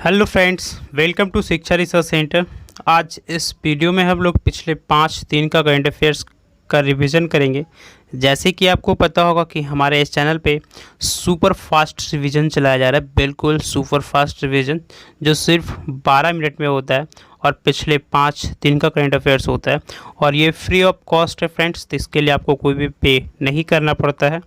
Hello friends, welcome to शिक्षा research centre. आज इस वीडियो में हम लोग पिछले 5 दिन का करंट अफेयर्स का रिवीजन करेंगे। जैसे कि आपको पता होगा कि हमारे इस चैनल पे सुपर फास्ट रिवीजन चलाया जा रहा है, बिल्कुल सुपर फास्ट रिवीजन जो सिर्फ 12 मिनट में होता है और पिछले 5 दिन का करंट अफेयर्स होता है और ये फ्री ऑफ कॉस्ट है फ्रेंड्स, तो इसके लिए आपको कोई भी पे नहीं करना पड़ता है।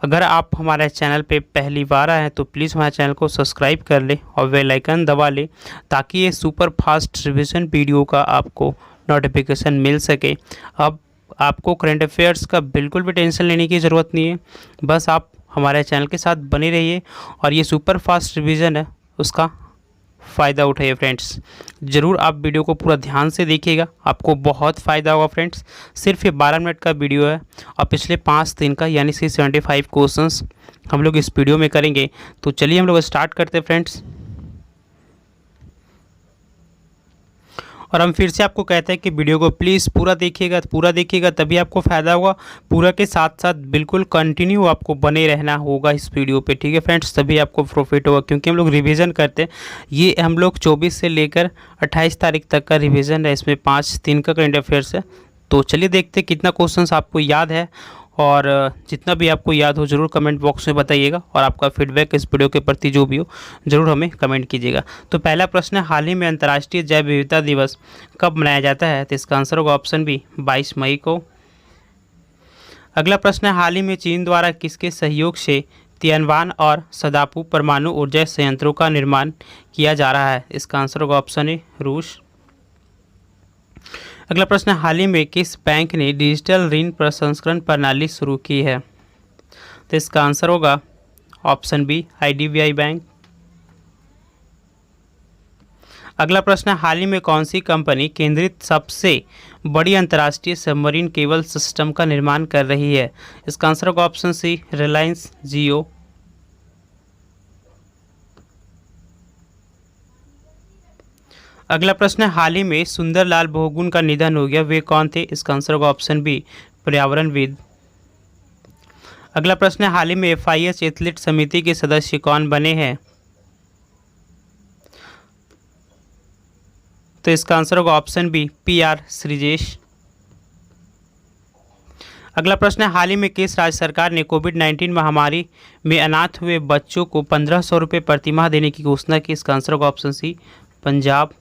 अगर आप हमारे चैनल पे पहली बार आए हैं तो प्लीज़ हमारे चैनल को सब्सक्राइब कर लें और बेल आइकन दबा लें ताकि ये सुपर फास्ट रिवीजन वीडियो का आपको नोटिफिकेशन मिल सके। अब आपको करंट अफेयर्स का बिल्कुल भी टेंशन लेने की ज़रूरत नहीं है, बस आप हमारे चैनल के साथ बने रहिए और ये सुपर फास्ट रिवीजन है उसका फ़ायदा उठाइए फ्रेंड्स। ज़रूर आप वीडियो को पूरा ध्यान से देखिएगा, आपको बहुत फ़ायदा होगा फ्रेंड्स। सिर्फ ये 12 मिनट का वीडियो है और पिछले 5 दिन का यानी कि 75 क्वेश्चंस हम लोग इस वीडियो में करेंगे। तो चलिए हम लोग स्टार्ट करते हैं फ्रेंड्स। और हम फिर से आपको कहते हैं कि वीडियो को प्लीज़ पूरा देखिएगा तभी आपको फ़ायदा होगा। पूरा के साथ साथ बिल्कुल कंटिन्यू आपको बने रहना होगा इस वीडियो पे, ठीक है फ्रेंड्स, तभी आपको प्रॉफिट होगा। क्योंकि हम लोग रिवीजन करते हैं, ये हम लोग 24 से लेकर 28 तारीख तक का रिवीजन है, इसमें 5 दिन का करंट अफेयर्स है। तो चलिए देखते हैं कितना क्वेश्चन आपको याद है और जितना भी आपको याद हो ज़रूर कमेंट बॉक्स में बताइएगा और आपका फीडबैक इस वीडियो के प्रति जो भी हो ज़रूर हमें कमेंट कीजिएगा। तो पहला प्रश्न है, हाल ही में अंतर्राष्ट्रीय जैव विविधता दिवस कब मनाया जाता है? तो इसका आंसर होगा ऑप्शन बी 22 मई को। अगला प्रश्न है, हाल ही में चीन द्वारा किसके सहयोग से तियानवान और सदापू परमाणु ऊर्जा संयंत्रों का निर्माण किया जा रहा है? इसका आंसर होगा ऑप्शन ए रूस। अगला प्रश्न, हाल ही में किस बैंक ने डिजिटल ऋण प्रसंस्करण प्रणाली शुरू की है? तो इसका आंसर होगा ऑप्शन बी IDBI बैंक। अगला प्रश्न, हाल ही में कौन सी कंपनी केंद्रित सबसे बड़ी अंतर्राष्ट्रीय सबमरीन केबल सिस्टम का निर्माण कर रही है? इसका आंसर होगा ऑप्शन सी रिलायंस जियो। अगला प्रश्न है, हाल ही में सुंदरलाल बहुगुण का निधन हो गया, वे कौन थे? इसका आंसर होगा ऑप्शन बी पर्यावरणविद। अगला प्रश्न है, हाल ही में FIH एथलीट समिति के सदस्य कौन बने हैं? तो इसका आंसर होगा ऑप्शन बी PR श्रीजेश। अगला प्रश्न है, हाल ही में किस राज्य सरकार ने कोविड-19 महामारी में अनाथ हुए बच्चों को 1500 रुपये प्रतिमाह देने की घोषणा की? इसका आंसर होगा ऑप्शन सी पंजाब।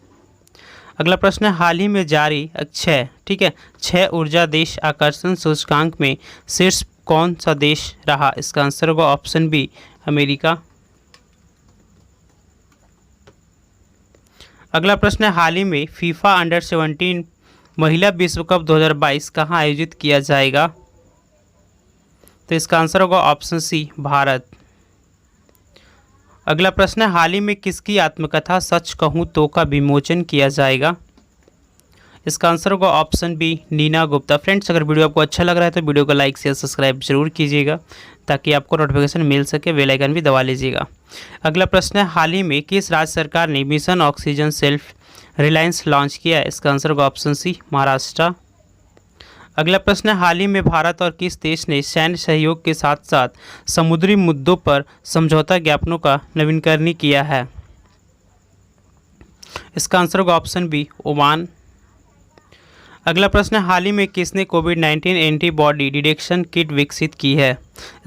अगला प्रश्न है, हाल ही में जारी 6 ऊर्जा देश आकर्षण सूचकांक में शीर्ष कौन सा देश रहा? इसका आंसर होगा ऑप्शन बी अमेरिका। अगला प्रश्न है, हाल ही में फीफा अंडर 17 महिला विश्व कप 2022 कहाँ आयोजित किया जाएगा? तो इसका आंसर होगा ऑप्शन सी भारत। अगला प्रश्न है, हाल ही में किसकी आत्मकथा सच कहूँ तो का विमोचन किया जाएगा? इसका आंसर होगा option B Neena Gupta. Friends, अगर वीडियो आपको अच्छा लग रहा है तो वीडियो को लाइक शेयर सब्सक्राइब जरूर कीजिएगा ताकि आपको नोटिफिकेशन मिल सके, बेल आइकन भी दबा लीजिएगा। अगला प्रश्न है, हाल ही में किस राज्य सरकार ने mission oxygen self reliance launch किया है? इसका आंसर होगा ऑप्शन सी महाराष्ट्र। अगला प्रश्न है, हाल ही में भारत और किस देश ने सैन्य सहयोग के साथ साथ समुद्री मुद्दों पर समझौता ज्ञापनों का नवीनीकरण किया है? इसका आंसर होगा ऑप्शन बी ओमान। अगला प्रश्न है, हाल ही में किसने कोविड-19 एंटीबॉडी डिटेक्शन किट विकसित की है?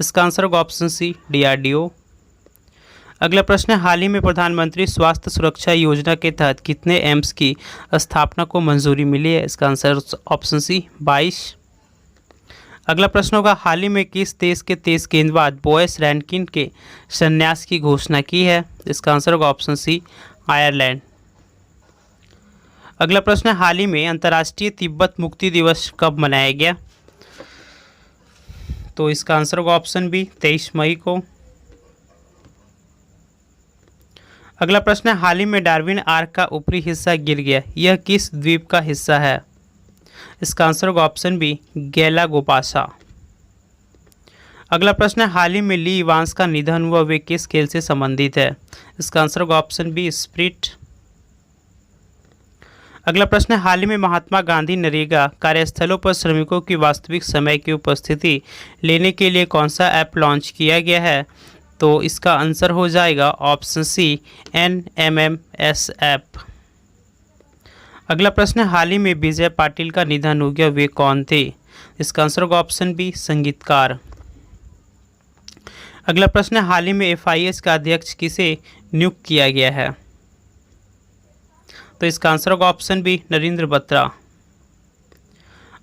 इसका आंसर होगा ऑप्शन सी DRDO। अगला प्रश्न है, हाल ही में प्रधानमंत्री स्वास्थ्य सुरक्षा योजना के तहत कितने एम्स की स्थापना को मंजूरी मिली है? इसका आंसर ऑप्शन सी 22। अगला प्रश्न होगा, हाल ही में किस देश के तेज गेंदबाज बोयस रैनकिन के संन्यास की घोषणा की है? इसका आंसर होगा ऑप्शन सी आयरलैंड। अगला प्रश्न है, हाल ही में अंतर्राष्ट्रीय तिब्बत मुक्ति दिवस कब मनाया गया? तो इसका आंसर होगा ऑप्शन बी 23 मई को। अगला प्रश्न है, हाल ही में डार्विन आर्क का ऊपरी हिस्सा गिर गया, यह किस द्वीप का हिस्सा है? इसका आंसर होगा ऑप्शन बी गैलागोपासा। अगला प्रश्न है, हाल ही में ली इवांस का निधन हुआ, वे किस खेल से संबंधित है? इसका आंसर होगा ऑप्शन बी स्प्रिट। अगला प्रश्न है, हाल ही में महात्मा गांधी नरेगा कार्यस्थलों पर श्रमिकों की वास्तविक समय की उपस्थिति लेने के लिए कौन सा ऐप लॉन्च किया गया है? तो इसका आंसर हो जाएगा ऑप्शन सी NMMSF। अगला प्रश्न है, हाल ही में विजय पाटिल का निधन हो गया, वे कौन थे? इसका आंसर होगा ऑप्शन बी संगीतकार। अगला प्रश्न है, हाल ही में FIS का अध्यक्ष किसे नियुक्त किया गया है? तो इसका आंसर होगा ऑप्शन बी नरेंद्र बत्रा।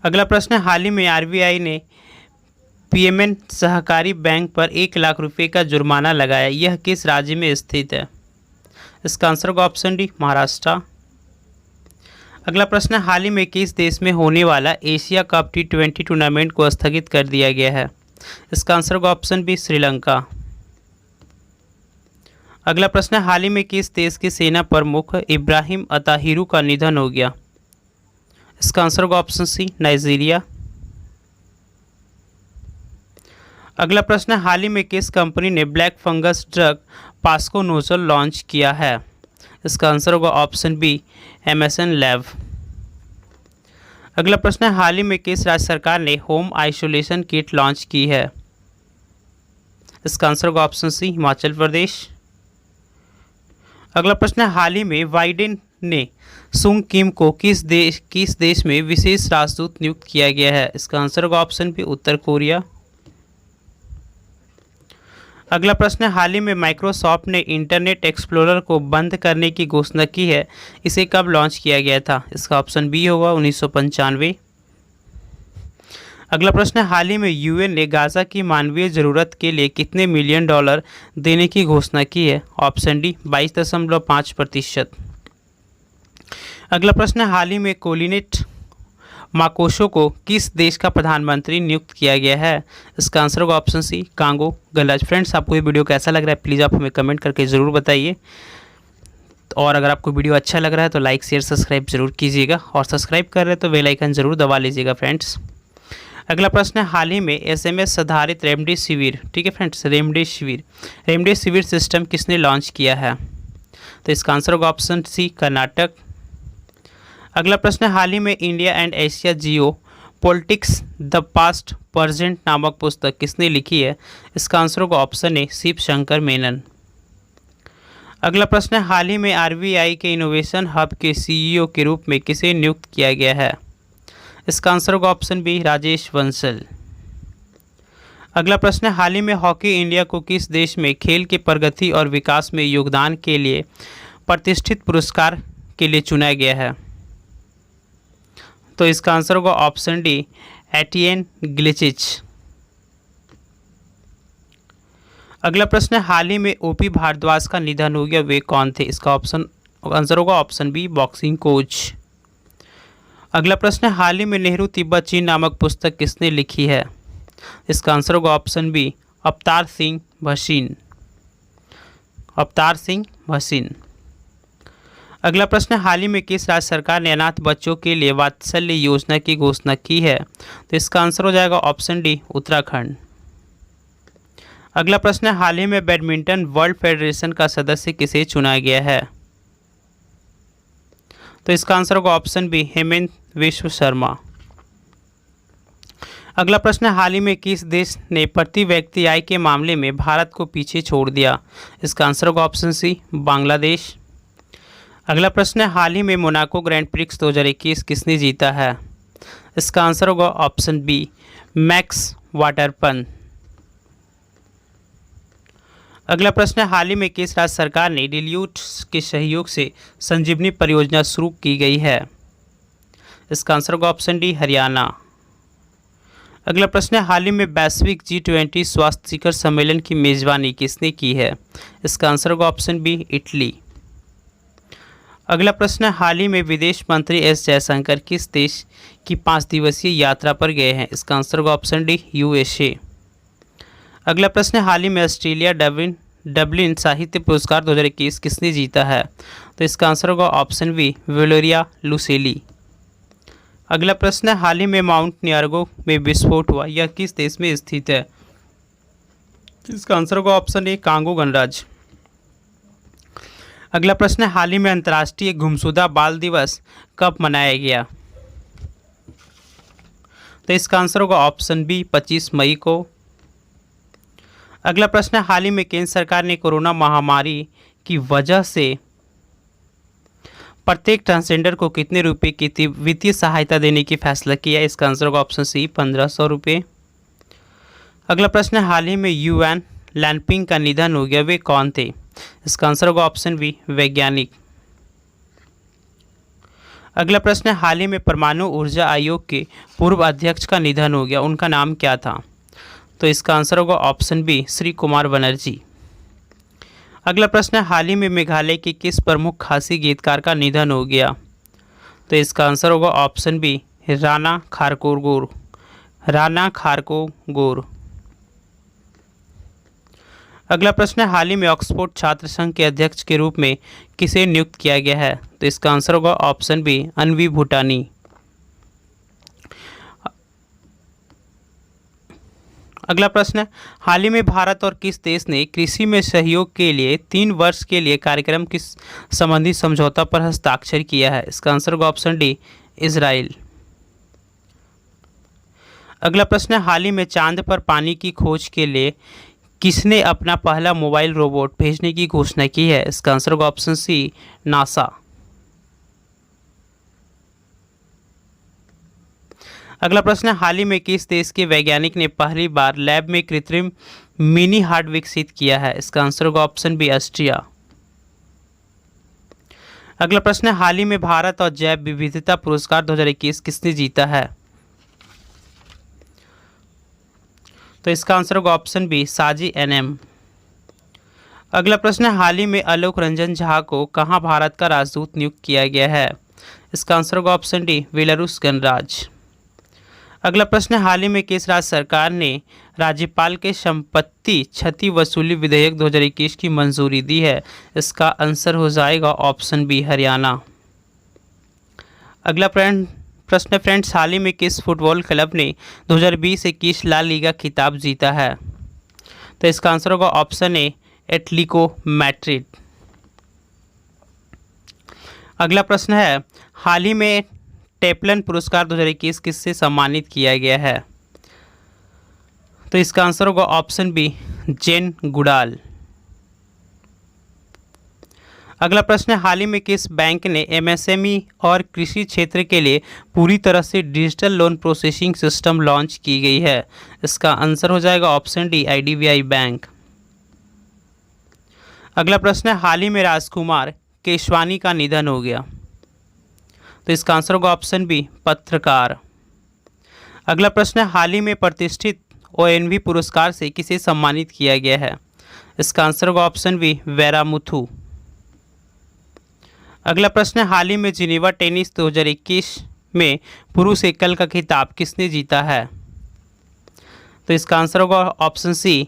अगला प्रश्न है, हाल ही में RBI ने PMN सहकारी बैंक पर 1 लाख रुपए का जुर्माना लगाया, यह किस राज्य में स्थित है? इसका आंसर होगा ऑप्शन डी महाराष्ट्र। अगला प्रश्न है, हाल ही में किस देश में होने वाला एशिया कप T20 टूर्नामेंट को स्थगित कर दिया गया है? इसका आंसर होगा ऑप्शन बी श्रीलंका। अगला प्रश्न है, हाल ही में किस देश के सेना प्रमुख इब्राहिम अताहिरू का निधन हो गया? इसका आंसर होगा ऑप्शन सी नाइजीरिया। अगला प्रश्न है, हाल ही में किस कंपनी ने black fungus drug POCSO nozzle launch किया है? इसका आंसर होगा ऑप्शन बी एमएसएन लैब। अगला प्रश्न है, हाल ही में किस राज्य सरकार ने होम आइसोलेशन किट लॉन्च की है? इसका आंसर होगा ऑप्शन सी हिमाचल प्रदेश। अगला प्रश्न है, हाल ही में बाइडेन ने सुंग किम को किस देश में विशेष राजदूत नियुक्त किया गया है? इसका आंसर होगा ऑप्शन बी उत्तर कोरिया। अगला प्रश्न है, हाल ही में माइक्रोसॉफ्ट ने इंटरनेट एक्सप्लोरर को बंद करने की घोषणा की है, इसे कब लॉन्च किया गया था? इसका ऑप्शन बी होगा 1995। अगला प्रश्न है, हाल ही में UN ने गाज़ा की मानवीय ज़रूरत के लिए कितने मिलियन डॉलर देने की घोषणा की है? Option D 22.5%। अगला प्रश्न है, हाल ही में कोलिनेट माकोशो को किस देश का प्रधानमंत्री नियुक्त किया गया है? इसका आंसर होगा ऑप्शन सी कांगो गलज। फ्रेंड्स, आपको ये वीडियो कैसा लग रहा है प्लीज़ आप हमें कमेंट करके ज़रूर बताइए, और अगर आपको वीडियो अच्छा लग रहा है तो लाइक शेयर सब्सक्राइब जरूर कीजिएगा, और सब्सक्राइब कर रहे हैं तो बेल आइकन जरूर दबा लीजिएगा फ्रेंड्स। अगला प्रश्न है, हाल ही में SMS आधारित रेमडेसिविर, ठीक है फ्रेंड्स, रेमडेसिविर सिस्टम किसने लॉन्च किया है? तो इसका आंसर होगा ऑप्शन सी कर्नाटक। अगला प्रश्न है, हाल ही में India and Asia Jio politics the past present नामक पुस्तक किसने लिखी है? इसका आंसर होगा ऑप्शन ए शिव शंकर मेनन। अगला प्रश्न है, हाल ही में RBI के इनोवेशन हब के CEO के रूप में किसे नियुक्त किया गया है? इसका आंसर होगा ऑप्शन बी राजेश बंसल। अगला प्रश्न है, हाल ही में हॉकी इंडिया को किस देश में खेल के प्रगति और विकास में योगदान के लिए प्रतिष्ठित पुरस्कार के लिए चुना गया है? तो इसका आंसर होगा ऑप्शन डी एटियन ग्लिचिच। अगला प्रश्न है, हाल ही में OP भारद्वाज का निधन हो गया, वे कौन थे? इसका आंसर होगा ऑप्शन बी बॉक्सिंग कोच। अगला प्रश्न है, हाल ही में नेहरू तिब्बत चीन नामक पुस्तक किसने लिखी है? इसका आंसर होगा ऑप्शन बी अवतार सिंह भसीन। अगला प्रश्न है, हाल ही में किस राज्य सरकार ने अनाथ बच्चों के लिए वात्सल्य योजना की घोषणा की है? तो इसका आंसर हो जाएगा ऑप्शन डी उत्तराखंड। अगला प्रश्न है, हाल ही में बैडमिंटन वर्ल्ड फेडरेशन का सदस्य किसे चुना गया है? तो इसका आंसर होगा ऑप्शन बी हेमंत विश्व शर्मा। अगला प्रश्न है, हाल ही में किस देश ने प्रति व्यक्ति आय के मामले में भारत को पीछे छोड़ दिया? इसका आंसर होगा ऑप्शन सी बांग्लादेश। अगला प्रश्न है, हाल ही में मोनाको ग्रैंड प्रिक्स 2021 किसने जीता है? इसका आंसर होगा ऑप्शन बी मैक्स वाटरपन। अगला प्रश्न है, हाल ही में किस राज्य सरकार ने डिल्यूट के सहयोग से संजीवनी परियोजना शुरू की गई है? इसका आंसर होगा ऑप्शन डी हरियाणा। अगला प्रश्न है, हाल ही में वैश्विक G20 स्वास्थ्य शिखर सम्मेलन की मेजबानी किसने की है? इसका आंसर होगा ऑप्शन बी इटली। अगला प्रश्न है, हाल ही में विदेश मंत्री S जयशंकर किस देश की 5 दिवसीय यात्रा पर गए हैं? इसका आंसर होगा ऑप्शन डी USA। अगला प्रश्न है, हाल ही में ऑस्ट्रेलिया डबलिन साहित्य पुरस्कार 2021 किसने जीता है? तो इसका आंसर होगा ऑप्शन बी वेलोरिया लुसेली। अगला प्रश्न है, हाल ही में माउंट नियार्गो में विस्फोट हुआ, यह किस देश में स्थित है? इसका आंसर होगा ऑप्शन ए कांगो गणराज्य। अगला प्रश्न है, हाल ही में अंतर्राष्ट्रीय गुमशुदा बाल दिवस कब मनाया गया? तो इसका आंसर होगा ऑप्शन बी 25 मई को। अगला प्रश्न है, हाल ही में केंद्र सरकार ने कोरोना महामारी की वजह से प्रत्येक ट्रांसजेंडर को कितने रुपए की वित्तीय सहायता देने की फैसला किया है? इसका आंसर होगा ऑप्शन सी 1500 रुपये। अगला प्रश्न है, हाल ही में यूएन लैनपिंग का निधन हो गया, वे कौन थे? इसका आंसर होगा ऑप्शन बी वैज्ञानिक। अगला प्रश्न है, हाल ही में परमाणु ऊर्जा आयोग के पूर्व अध्यक्ष का निधन हो गया, उनका नाम क्या था? तो इसका आंसर होगा ऑप्शन बी श्री कुमार बनर्जी। अगला प्रश्न है, हाल ही में मेघालय के किस प्रमुख खासी गीतकार का निधन हो गया? तो इसका आंसर होगा ऑप्शन बी राणा खारकोगोर। राणा खारकोगोर। अगला प्रश्न है, हाल ही में ऑक्सफोर्ड छात्र संघ के अध्यक्ष के रूप में किसे नियुक्त किया गया है? तो इसका आंसर होगा ऑप्शन बी अन्वी भूटानी। अगला प्रश्न है, हाल ही में भारत और किस देश ने कृषि में सहयोग के लिए 3 वर्ष के लिए कार्यक्रम किस संबंधी समझौता पर हस्ताक्षर किया है? इसका आंसर होगा ऑप्शन डी इजराइल। अगला प्रश्न है, हाल ही में चांद पर पानी की खोज के लिए किसने अपना पहला मोबाइल रोबोट भेजने की घोषणा की है? इसका आंसर होगा ऑप्शन सी नासा। अगला प्रश्न है, हाल ही में किस देश के वैज्ञानिक ने पहली बार लैब में कृत्रिम मिनी हार्ट विकसित किया है? इसका आंसर होगा ऑप्शन बी ऑस्ट्रिया। अगला प्रश्न है, हाल ही में भारत और जैव विविधता पुरस्कार 2021 किसने जीता है? तो इसका आंसर होगा ऑप्शन बी साजी एनएम। अगला प्रश्न है, हाल ही में आलोक रंजन झा को कहां भारत का राजदूत नियुक्त किया गया है? इसका आंसर होगा ऑप्शन डी बेलारूस गणराज्य। अगला प्रश्न है, हाल ही में किस राज्य सरकार ने राज्यपाल के संपत्ति क्षति वसूली विधेयक 2021 की मंजूरी दी है? इसका आंसर हो जाएगा ऑप्शन बी हरियाणा। अगला प्रश्न है फ्रेंड्स, हाल ही में किस फुटबॉल क्लब ने 2020-21 ला लीगा खिताब जीता है? तो इसका आंसर होगा ऑप्शन ए एटलेटिको मैड्रिड। अगला प्रश्न है, हाल ही में टेपलन पुरस्कार 2021 किससे सम्मानित किया गया है? तो इसका आंसर होगा ऑप्शन बी जेन गुडाल। अगला प्रश्न है, हाल ही में किस बैंक ने एमएसएमई और कृषि क्षेत्र के लिए पूरी तरह से digital loan processing system launch की गई है? इसका आंसर हो जाएगा ऑप्शन डी आईडीबीआई बैंक। अगला प्रश्न है, हाल ही में राजकुमार केशवानी का निधन हो गया, तो इसका आंसर होगा ऑप्शन बी पत्रकार। अगला प्रश्न है, हाल ही में प्रतिष्ठित ओएनवी पुरस्कार से किसे सम्मानित किया गया है? इसका आंसर होगा ऑप्शन बी वेरामुथु। अगला प्रश्न है, हाल ही में जिनेवा टेनिस 2021 में पुरुष एकल का खिताब किसने जीता है? तो इसका आंसर होगा ऑप्शन सी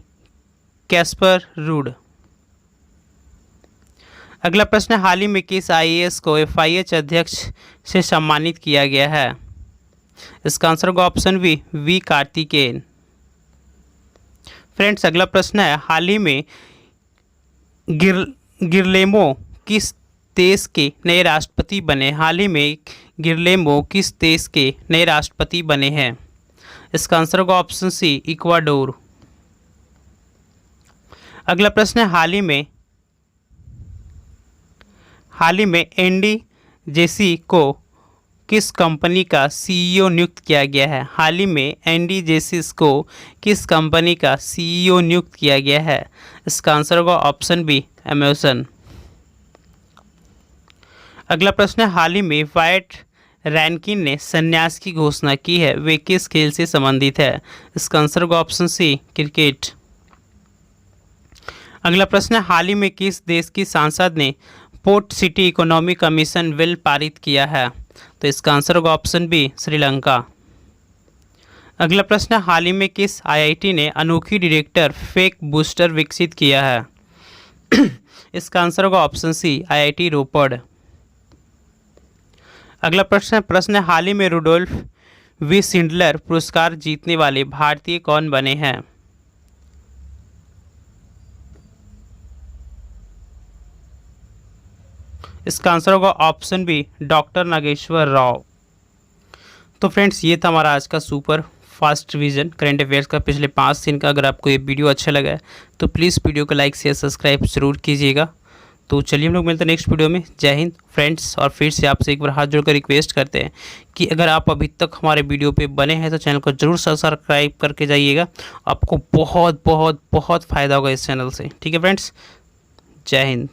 कैस्पर रूड। अगला प्रश्न है, हाल ही में किस आईएएस को एफआईएच अध्यक्ष से सम्मानित किया गया है? इसका आंसर होगा option B V Karthikeyan. Friends अगला प्रश्न है, हाल ही में गिरलेमो किस देश के नए राष्ट्रपति बने? हाल ही में गिरलेमो किस देश के नए राष्ट्रपति बने हैं? इसका आंसर होगा ऑप्शन सी इक्वाडोर। अगला प्रश्न है, हाल ही में एनडी जेसी को किस कंपनी का सीईओ नियुक्त किया गया है? हाल ही में एनडी जेसिस को किस कंपनी का सीईओ नियुक्त किया गया है? इसका आंसर होगा ऑप्शन बी अमेज़न। अगला प्रश्न है, हाल ही में वाइट रैनकिन ने संन्यास की घोषणा की है, वे किस खेल से संबंधित है? इसका आंसर होगा ऑप्शन सी क्रिकेट। अगला प्रश्न है, हाल ही में किस देश की सांसद ने port city economy commission bill पारित किया है? तो इसका आंसर होगा ऑप्शन बी श्रीलंका। अगला प्रश्न है, हाल ही में किस आईआईटी ने अनोखी डिटेक्टर फेक बूस्टर विकसित किया है? इसका आंसर होगा ऑप्शन सी आईआईटी रोपड़। अगला प्रश्न है, हाल ही में रुडोल्फ वी शिंडलर पुरस्कार जीतने वाले भारतीय कौन बने हैं? इसका आंसर होगा option B doctor Nageshwar Rao. तो फ्रेंड्स ये था हमारा आज का super fast revision current affairs का पिछले 5 दिन का। अगर आपको ये वीडियो अच्छा लगा है तो प्लीज़ वीडियो को लाइक शेयर सब्सक्राइब ज़रूर कीजिएगा। तो चलिए हम लोग मिलते हैं नेक्स्ट वीडियो में। जय हिंद फ्रेंड्स। और फिर से आपसे एक बार हाथ जोड़कर रिक्वेस्ट करते हैं कि अगर आप अभी तक हमारे वीडियो पे बने हैं तो चैनल को जरूर सब्सक्राइब करके जाइएगा। आपको बहुत बहुत बहुत फ़ायदा होगा इस चैनल से। ठीक है फ्रेंड्स, जय हिंद।